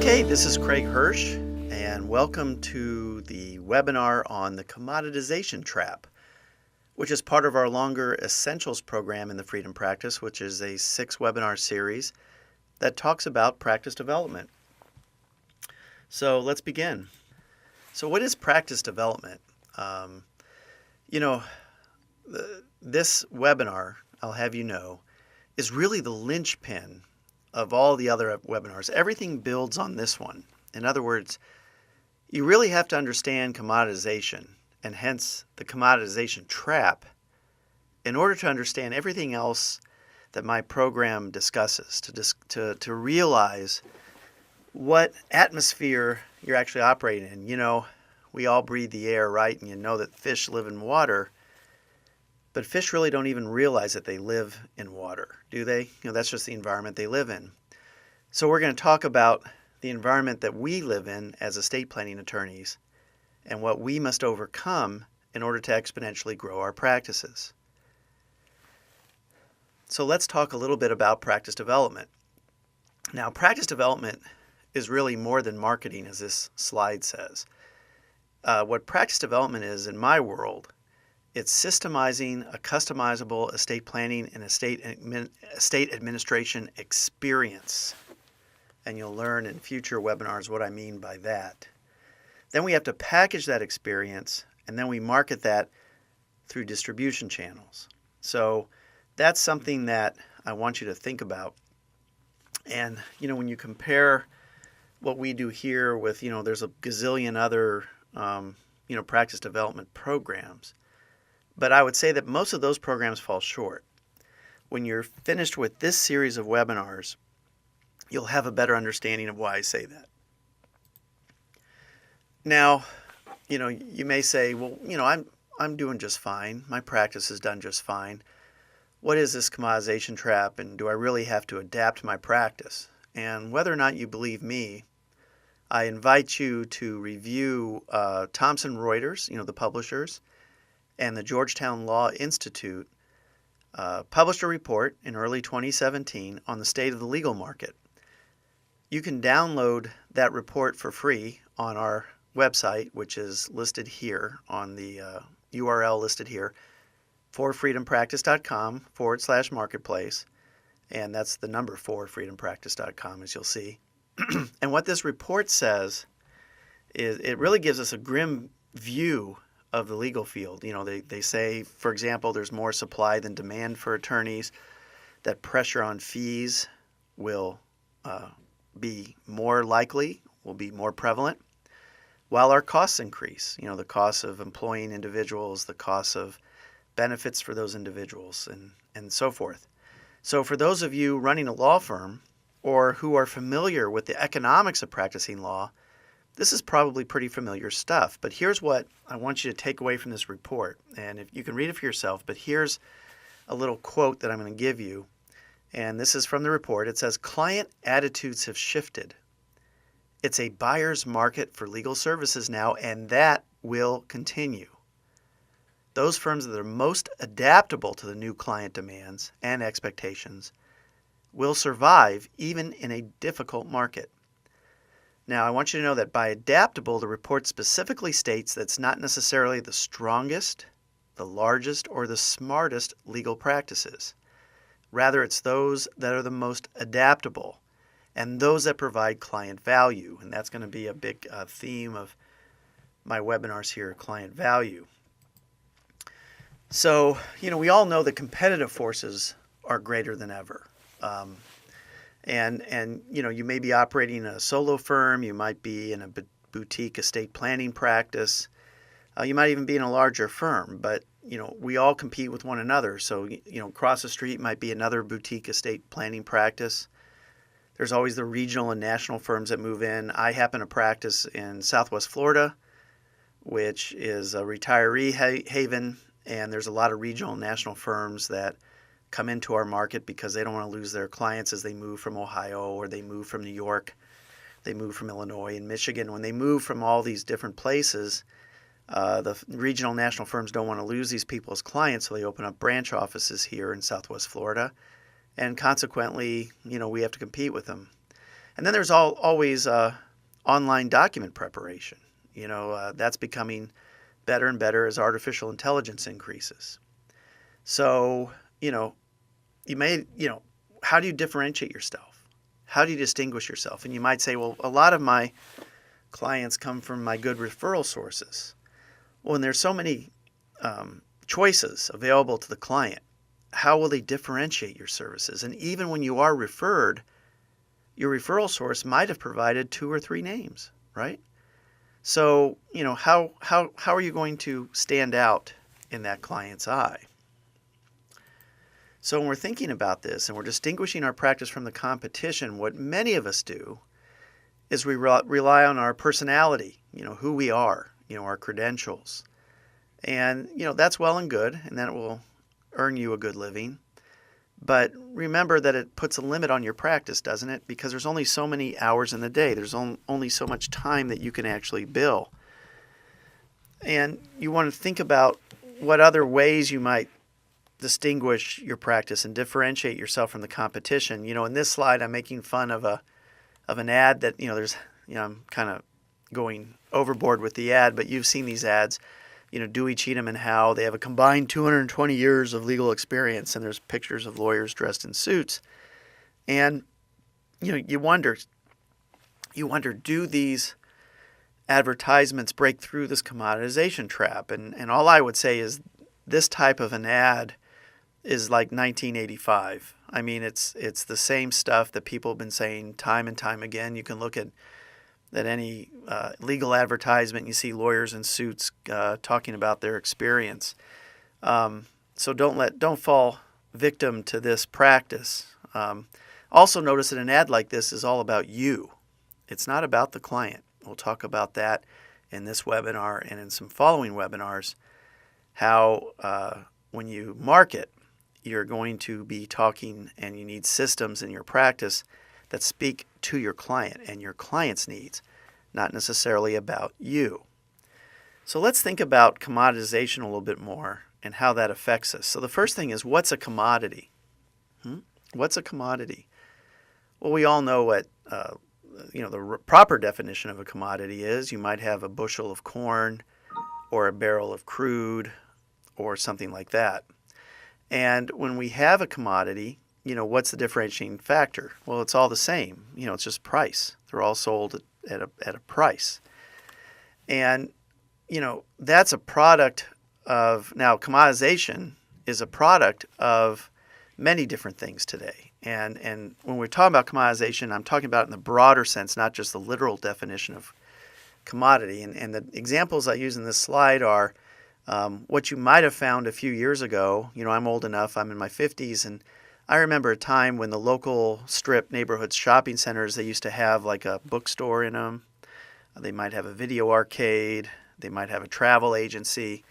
Okay, this is Craig Hirsch, and welcome to the webinar on the commoditization trap, which is part of our longer Essentials program in the Freedom Practice, which is a 6-webinar series that talks about practice development. So let's begin. So what is practice development? This webinar, I'll have you know, is really the linchpin of all the other webinars. Everything builds on this one. In other words, you really have to understand commoditization, and hence the commoditization trap, in order to understand everything else that my program discusses, to realize what atmosphere you're actually operating in. You know, we all breathe the air, right? And you know that fish live in water, but fish really don't even realize that they live in water, do they? That's just the environment they live in. So we're going to talk about the environment that we live in as estate planning attorneys and what we must overcome in order to exponentially grow our practices. So let's talk a little bit about practice development. Now, practice development is really more than marketing, as this slide says. What practice development is in my world, it's systemizing a customizable estate planning and estate administration experience. And you'll learn in future webinars what I mean by that. Then we have to package that experience, and then we market that through distribution channels. So that's something that I want you to think about. And, when you compare what we do here with, there's a gazillion other, practice development programs. But I would say that most of those programs fall short. When you're finished with this series of webinars, you'll have a better understanding of why I say that. Now, you may say, well, I'm doing just fine. My practice is done just fine. What is this commoditization trap, and do I really have to adapt my practice? And whether or not you believe me, I invite you to review Thomson Reuters, the publishers, and the Georgetown Law Institute published a report in early 2017 on the state of the legal market. You can download that report for free on our website, which is listed here on the URL listed here, forfreedompractice.com/marketplace, and that's the number 4freedompractice.com, as you'll see. And what this report says is it really gives us a grim view of the legal field. They say, for example, there's more supply than demand for attorneys, that pressure on fees will be more likely, will be more prevalent, while our costs increase. The costs of employing individuals, the costs of benefits for those individuals, and so forth. So for those of you running a law firm or who are familiar with the economics of practicing law, this is probably pretty familiar stuff. But here's what I want you to take away from this report. And if you can read it for yourself, but here's a little quote that I'm going to give you. And this is from the report. It says, "Client attitudes have shifted. It's a buyer's market for legal services now, and that will continue. Those firms that are most adaptable to the new client demands and expectations will survive even in a difficult market." Now, I want you to know that by adaptable, the report specifically states that it's not necessarily the strongest, the largest, or the smartest legal practices. Rather, it's those that are the most adaptable and those that provide client value. And that's going to be a big theme of my webinars here, client value. So, we all know that competitive forces are greater than ever. And you may be operating in a solo firm, you might be in a boutique estate planning practice, you might even be in a larger firm, but we all compete with one another. So across the street might be another boutique estate planning practice. There's always the regional and national firms that move in. I happen to practice in Southwest Florida, which is a retiree haven, and there's a lot of regional and national firms that come into our market because they don't want to lose their clients as they move from Ohio, or they move from New York, they move from Illinois and Michigan. When they move from all these different places, the regional national firms don't want to lose these people as clients, so they open up branch offices here in Southwest Florida, and consequently, we have to compete with them. And then there's always online document preparation. That's becoming better and better as artificial intelligence increases. So, how do you differentiate yourself? How do you distinguish yourself? And you might say, well, a lot of my clients come from my good referral sources. Well, when there's so many choices available to the client, how will they differentiate your services? And even when you are referred, your referral source might have provided 2 or 3 names, right? So, how are you going to stand out in that client's eye? So when we're thinking about this and we're distinguishing our practice from the competition, what many of us do is we rely on our personality, who we are, our credentials. And, that's well and good, and that will earn you a good living. But remember that it puts a limit on your practice, doesn't it? Because there's only so many hours in the day. There's only so much time that you can actually bill. And you want to think about what other ways you might distinguish your practice and differentiate yourself from the competition. In this slide, I'm making fun of an ad that, I'm kind of going overboard with the ad, but you've seen these ads. Dewey, Cheatham, and Howe, they have a combined 220 years of legal experience, and there's pictures of lawyers dressed in suits. And, you wonder, do these advertisements break through this commoditization trap? And all I would say is this type of an ad is like 1985. I mean, it's the same stuff that people have been saying time and time again. You can look at any legal advertisement, you see lawyers in suits talking about their experience. So don't fall victim to this practice. Also notice that an ad like this is all about you. It's not about the client. We'll talk about that in this webinar and in some following webinars, how when you market, you're going to be talking and you need systems in your practice that speak to your client and your client's needs, not necessarily about you. So let's think about commoditization a little bit more and how that affects us. So the first thing is, what's a commodity? What's a commodity? Well, we all know what the proper definition of a commodity is. You might have a bushel of corn or a barrel of crude or something like that. And when we have a commodity, what's the differentiating factor? Well, it's all the same. It's just price. They're all sold at a price. And, that's a product of, now commoditization is a product of many different things today. And when we're talking about commoditization, I'm talking about it in the broader sense, not just the literal definition of commodity. And the examples I use in this slide are what you might have found a few years ago. I'm old enough, I'm in my 50s, and I remember a time when the local strip neighborhood shopping centers, they used to have like a bookstore in them. They might have a video arcade. They might have a travel agency.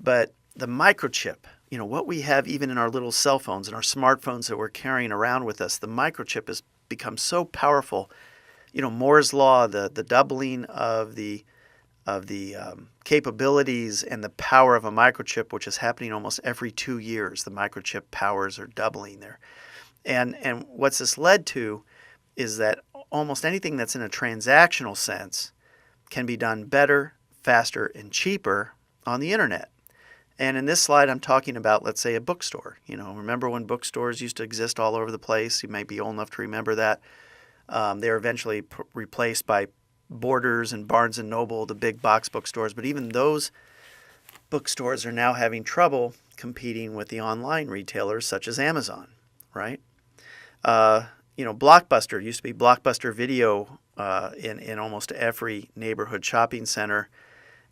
But the microchip, what we have even in our little cell phones and our smartphones that we're carrying around with us, the microchip has become so powerful. Moore's Law, the doubling of the capabilities and the power of a microchip, which is happening almost every 2 years. The microchip powers are doubling there. And what's this led to is that almost anything that's in a transactional sense can be done better, faster, and cheaper on the internet. And in this slide, I'm talking about, let's say, a bookstore. Remember when bookstores used to exist all over the place? You might be old enough to remember that. They were eventually replaced by Borders and Barnes & Noble, the big box bookstores. But even those bookstores are now having trouble competing with the online retailers such as Amazon, right? Blockbuster used to be Blockbuster Video in almost every neighborhood shopping center.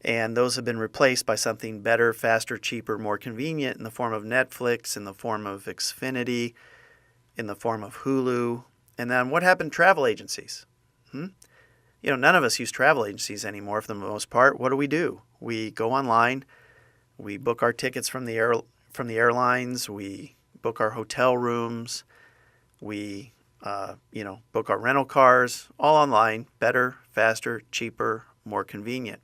And those have been replaced by something better, faster, cheaper, more convenient in the form of Netflix, in the form of Xfinity, in the form of Hulu. And then what happened to travel agencies? None of us use travel agencies anymore for the most part. What do? We go online. We book our tickets from the airlines. We book our hotel rooms. We book our rental cars, all online, better, faster, cheaper, more convenient.